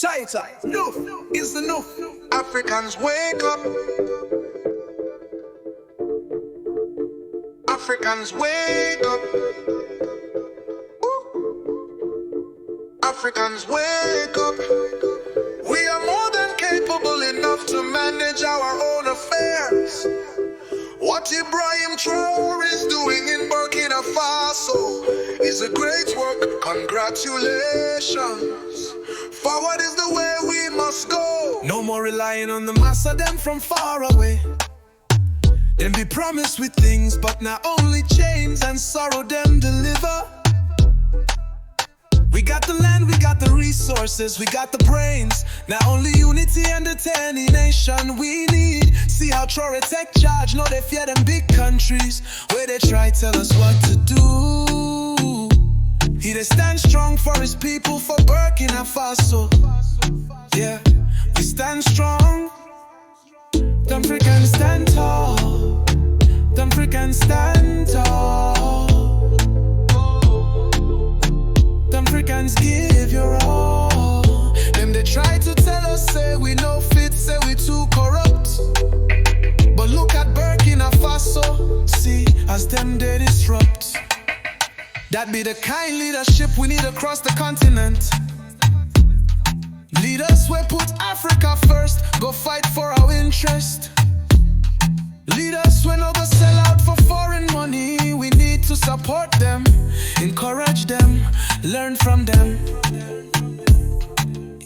Tighter, Nuff is the Nuff. Africans wake up. Africans wake up. Africans wake up. We are more than capable enough to manage our own affairs. What Ibrahim Traore is doing in Burkina Faso is a great work. Congratulations. Forward is the way we must go. No more relying on the mass of them from far away. Them be promised with things, but not only chains and sorrow them deliver. We got the land, we got the resources, we got the brains. Not only unity and the determination we need. See how Traore take charge, know they fear them big countries where they try tell us what to do. He they stand strong for his people, for Burkina Faso. Yeah, we stand strong. Them Africans stand tall. Them Africans stand tall. Them Africans give your all. Them they try to tell us, say we no fit, say we too corrupt. But look at Burkina Faso, see as them they disrupt. That be the kind leadership we need across the continent. Leaders will put Africa first, go fight for our interest. Leaders will not go sell out for foreign money. We need to support them, encourage them, learn from them.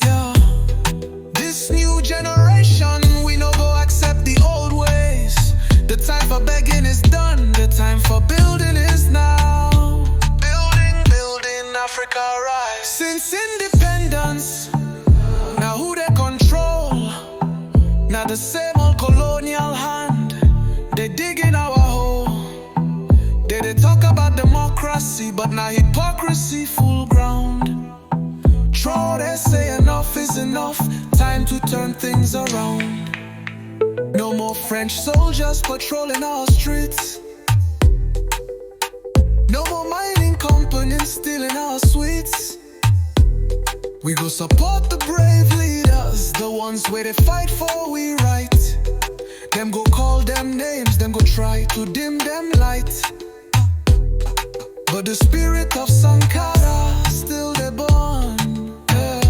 Yeah. This new generation, we no go accept the old ways. The time for begging is done, the time for building is now. Building Africa rise. Since independence, now who they control? Now the same old colonial hand, they dig in our hole. They talk about democracy, but now hypocrisy full ground. They say enough is enough, time to turn things around. No more French soldiers patrolling our streets. No more mining companies stealing our sweets. We go support the brave leaders, the ones where they fight for we right. Them go call them names, them go try to dim them light. But the spirit of Sankara still they born, yeah.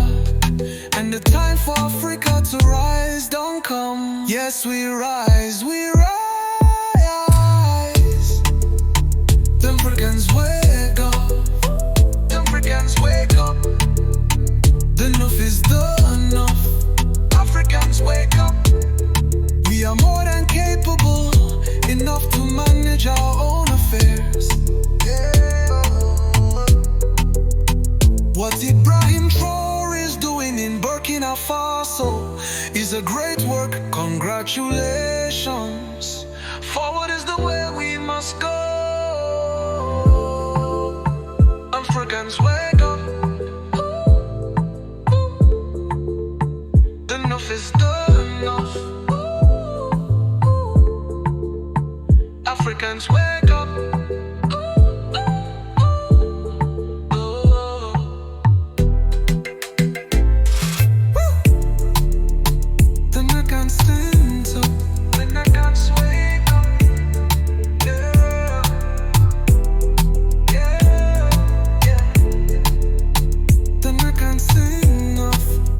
And the time for Africa to rise don't come. Yes, we rise, we rise. Them Africans wake up. Them Africans wake up. The Nuff is the Nuff. Africans wake up. We are more than capable enough to manage our own affairs. Yeah. What Ibrahim Traore is doing in Burkina Faso is a great work. Congratulations. Forward is the way we must go. Africans wake up. The Nuff is the Nuff. Africans wake